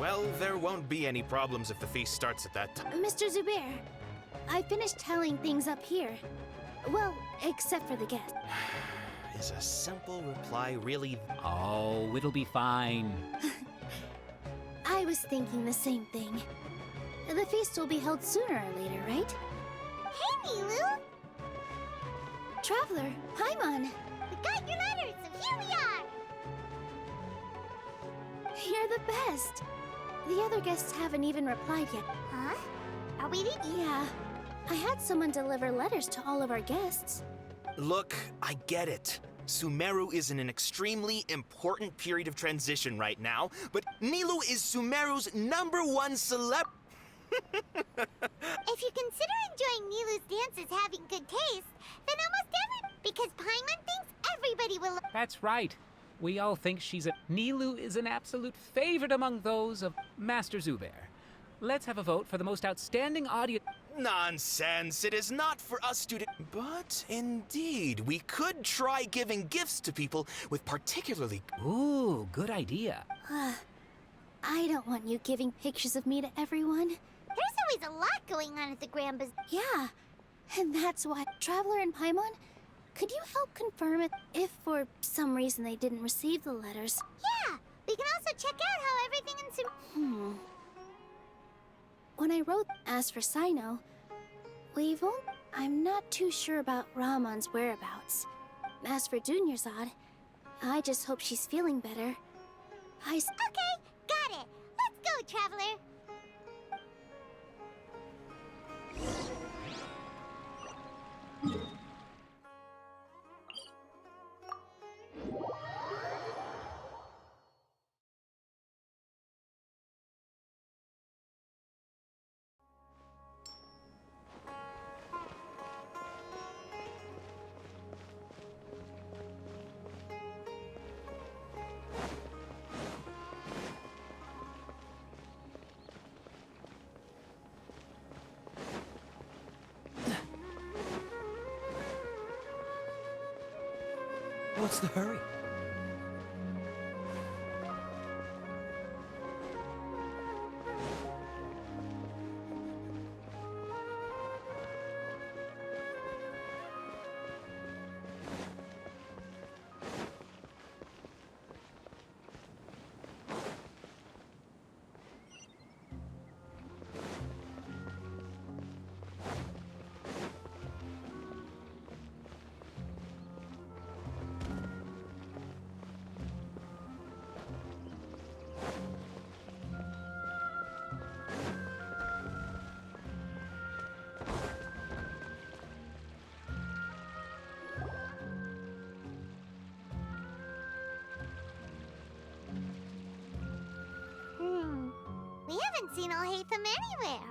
Well, there won't be any problems if the feast starts at that time. Mr. Zubair, I finished tallying things up here. Well, except for the guests. Is a simple reply really... Oh, it'll be fine. I was thinking the same thing. The feast will be held sooner or later, right? Hey, Nilu! Traveler, Paimon! We got your letters, so here we are! You're the best! The other guests haven't even replied yet. Huh? Are we the... Yeah, I had someone deliver letters to all of our guests. Look, I get it. Sumeru is in an extremely important period of transition right now, but Nilu is Sumeru's #1 celeb... If you consider enjoying Nilu's dance as having good taste, then almost because Paimon thinks everybody will... That's right. We all think she's a... Nilu is an absolute favorite among those of Master Zubair. Let's have a vote for the most outstanding audience... Nonsense! It is not for us to... But indeed, we could try giving gifts to people with particularly... Ooh, good idea. I don't want you giving pictures of me to everyone. There's always a lot going on at the Grand Bazaar. Yeah, and that's why... Traveler and Paimon, could you help confirm it if for some reason they didn't receive the letters? Yeah, we can also check out how everything in When I wrote as for Sino, I'm not too sure about Ramon's whereabouts. As for Dunyarzad, I just hope she's feeling better. Okay, got it. Let's go, Traveler. What's the hurry? We haven't seen Al-Hайтам anywhere.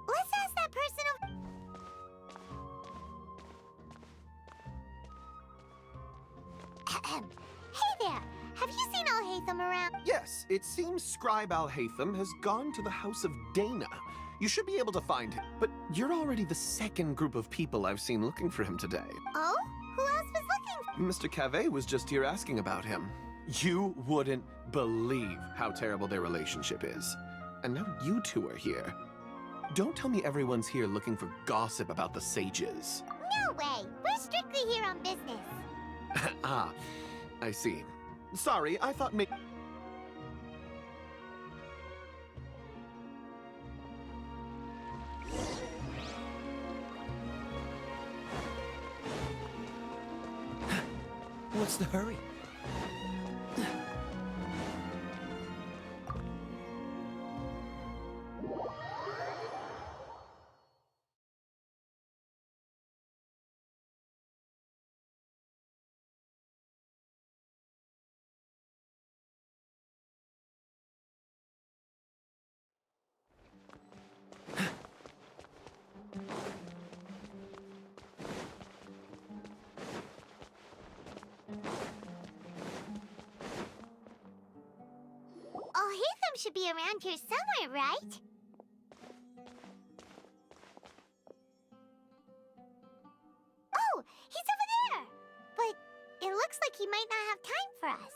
Let's ask that person Hey there! Have you seen Al-Hайтам around? Yes, it seems Scribe Al-Hайтам has gone to the house of Dana. You should be able to find him, but you're already the second group of people I've seen looking for him today. Oh? Who else was looking for... Mr. Kaveh was just here asking about him. You wouldn't believe how terrible their relationship is. And now you two are here. Don't tell me everyone's here looking for gossip about the sages. No way! We're strictly here on business. Ah, I see. Sorry, I thought maybe... What's the hurry? Al-Hайтам should be around here somewhere, right? Oh, he's over there! But it looks like he might not have time for us.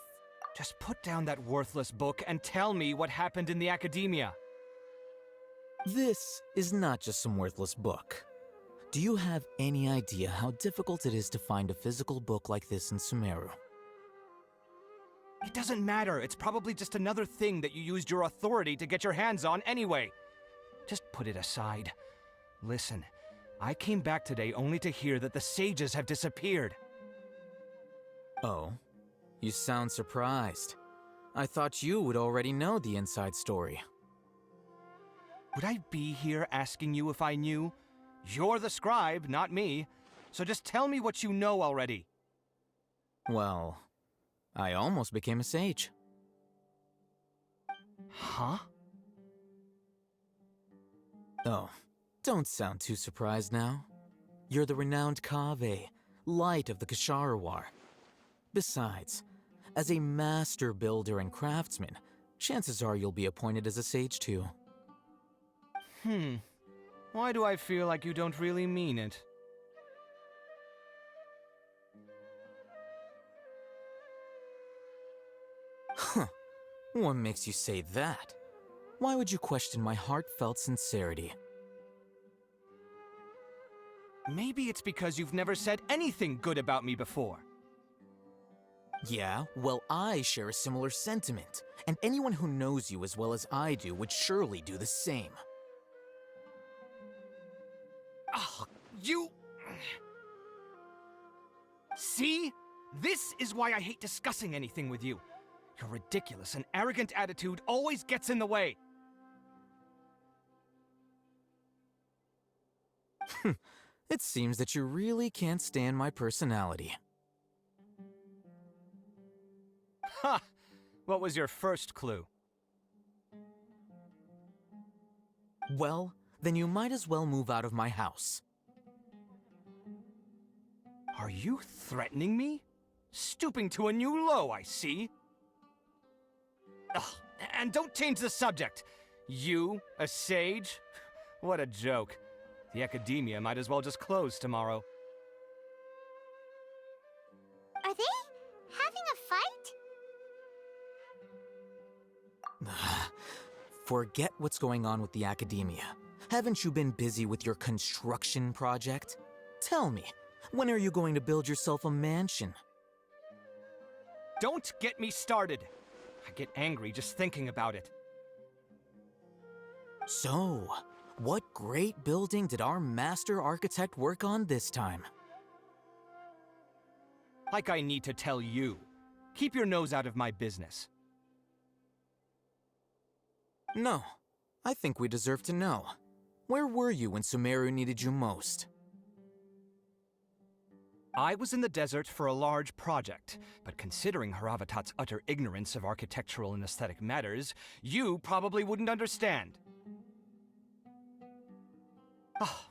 Just put down that worthless book and tell me what happened in the academia. This is not just some worthless book. Do you have any idea how difficult it is to find a physical book like this in Sumeru? It doesn't matter. It's probably just another thing that you used your authority to get your hands on anyway. Just put it aside. Listen, I came back today only to hear that the sages have disappeared. Oh, you sound surprised. I thought you would already know the inside story. Would I be here asking you if I knew? You're the scribe, not me. So just tell me what you know already. Well, I almost became a sage. Huh? Oh, don't sound too surprised now. You're the renowned Kaveh, light of the Ksharawar. Besides, as a master builder and craftsman, chances are you'll be appointed as a sage too. Why do I feel like you don't really mean it? Huh. What makes you say that? Why would you question my heartfelt sincerity? Maybe it's because you've never said anything good about me before. Yeah, well, I share a similar sentiment, and anyone who knows you as well as I do would surely do the same. Ugh, you... See? This is why I hate discussing anything with you. Your ridiculous and arrogant attitude always gets in the way. It seems that you really can't stand my personality. Ha! What was your first clue? Well, then you might as well move out of my house. Are you threatening me? Stooping to a new low, I see. Ugh, and don't change the subject. You, a sage? What a joke. The academia might as well just close tomorrow. Are they having a fight? Forget what's going on with the academia. Haven't you been busy with your construction project? Tell me, when are you going to build yourself a mansion? Don't get me started. I get angry just thinking about it. So, what great building did our master architect work on this time? Like I need to tell you. Keep your nose out of my business. No, I think we deserve to know. Where were you when Sumeru needed you most? I was in the desert for a large project, but considering Haravatat's utter ignorance of architectural and aesthetic matters, you probably wouldn't understand.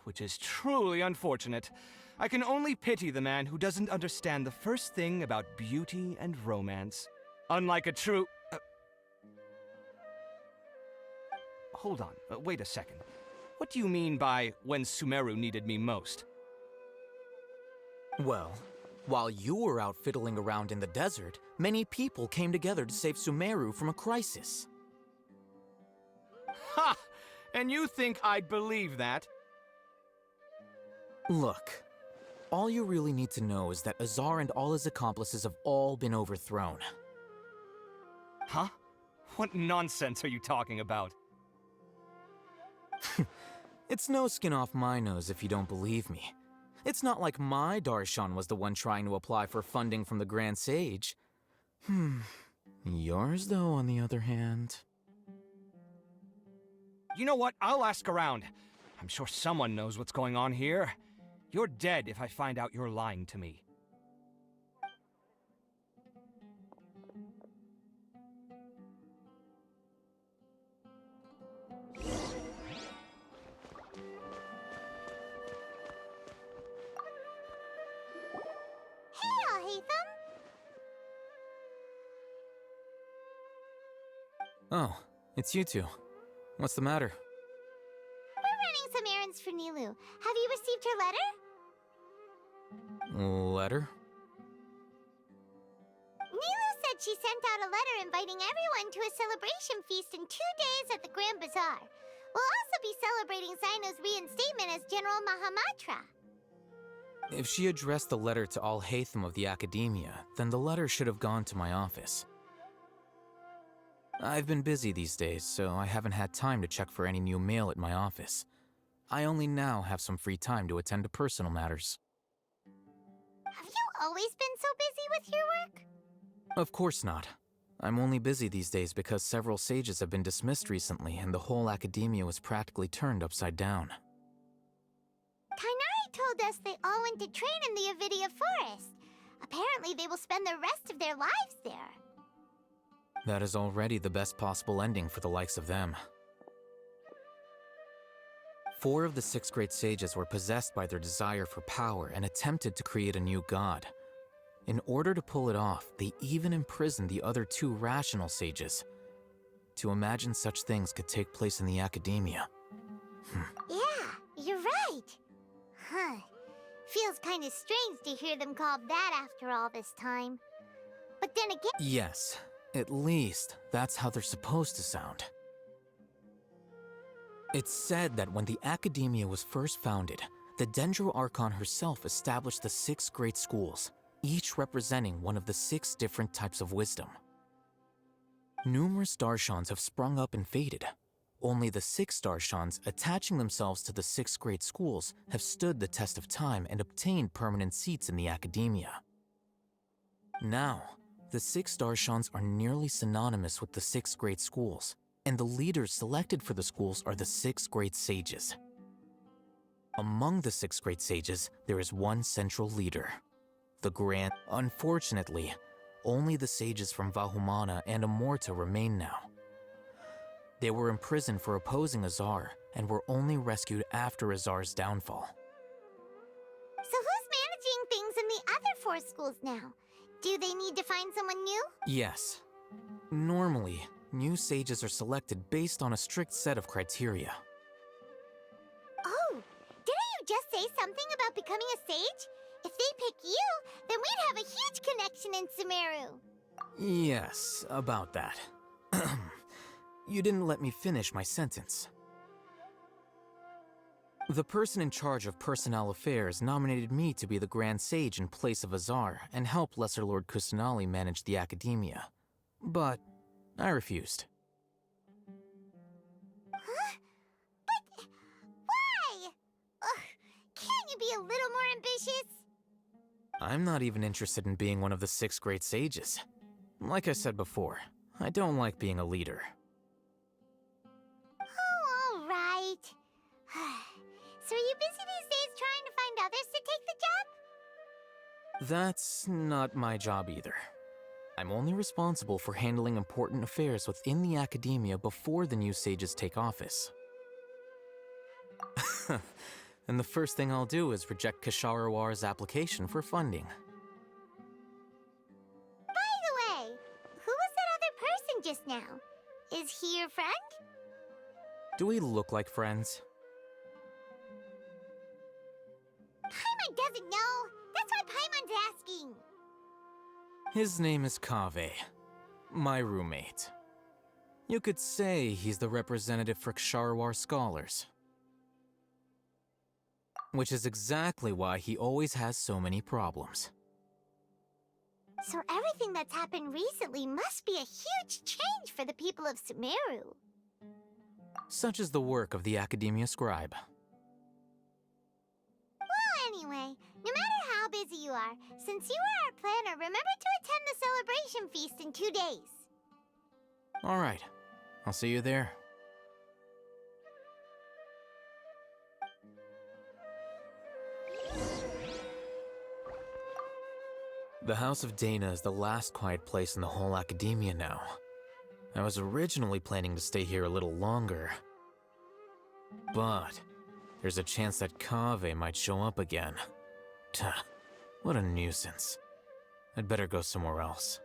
Which is truly unfortunate. I can only pity the man who doesn't understand the first thing about beauty and romance. Unlike a true... Hold on, wait a second. What do you mean by when Sumeru needed me most? Well, while you were out fiddling around in the desert, many people came together to save Sumeru from a crisis. Ha! And you think I'd believe that? Look, all you really need to know is that Azar and all his accomplices have all been overthrown. Huh? What nonsense are you talking about? It's no skin off my nose if you don't believe me. It's not like my Darshan was the one trying to apply for funding from the Grand Sage. Yours, though, on the other hand... You know what? I'll ask around. I'm sure someone knows what's going on here. You're dead if I find out you're lying to me. Hey, Al-Hайтam! Oh, it's you two. What's the matter? We're running some errands for Nilu. Have you received her letter? Letter? Nilu said that she sent out a letter inviting everyone to a celebration feast in 2 days at the Grand Bazaar. We'll also be celebrating Zaino's reinstatement as General Mahamatra. If she addressed the letter to Al-Hайтам of the Academia, then the letter should have gone to my office. I've been busy these days, so I haven't had time to check for any new mail at my office. I only now have some free time to attend to personal matters. Have you always been so busy with your work? Of course not. I'm only busy these days because several sages have been dismissed recently and the whole Academia was practically turned upside down. Kainari told us they all went to train in the Avidia Forest. Apparently they will spend the rest of their lives there. That is already the best possible ending for the likes of them. 4 of the 6 great sages were possessed by their desire for power and attempted to create a new god. In order to pull it off, they even imprisoned the other 2 rational sages. To imagine such things could take place in the Academia. Yeah, you're right. Huh. Feels kind of strange to hear them called that after all this time. But then again... Yes, at least that's how they're supposed to sound. It's said that when the Academia was first founded, the Dendro Archon herself established the 6 great schools, each representing one of the 6 different types of wisdom. Numerous Darshans have sprung up and faded. Only the 6 Darshans attaching themselves to the 6 great schools have stood the test of time and obtained permanent seats in the Academia. Now, the 6 Darshans are nearly synonymous with the 6 great schools, and the leaders selected for the schools are the 6 great sages. Among the 6 great sages, there is one central leader, the Grand. Unfortunately, only the sages from Vahumana and Amorta remain now. They were imprisoned for opposing Azar and were only rescued after Azar's downfall. So who's managing things in the other 4 schools now? Do they need to find someone new? Yes. Normally, new sages are selected based on a strict set of criteria. Oh, didn't you just say something about becoming a sage? If they pick you, then we'd have a huge connection in Sumeru. Yes, about that. You didn't let me finish my sentence. The person in charge of personnel affairs nominated me to be the Grand Sage in place of Azar and help Lesser Lord Kusanali manage the Academia. But I refused. Huh? But why? Ugh, can't you be a little more ambitious? I'm not even interested in being one of the 6 great sages. Like I said before, I don't like being a leader. Oh, all right. So are you busy these days trying to find others to take the job? That's not my job either. I'm only responsible for handling important affairs within the Academia before the new sages take office. And the first thing I'll do is reject Kasharawar's application for funding. By the way, who was that other person just now? Is he your friend? Do we look like friends? Paimon doesn't know. That's why Paimon's asking. His name is Kaveh, my roommate. You could say he's the representative for Ksharawar scholars. Which is exactly why he always has so many problems. So everything that's happened recently must be a huge change for the people of Sumeru. Such is the work of the Academia Scribe. Well, anyway, no matter how busy you are, since you are our planner, remember to attend the celebration feast in 2 days. All right, I'll see you there. The House of Dana is the last quiet place in the whole Academia now. I was originally planning to stay here a little longer. But there's a chance that Kaveh might show up again. Tuh, what a nuisance. I'd better go somewhere else.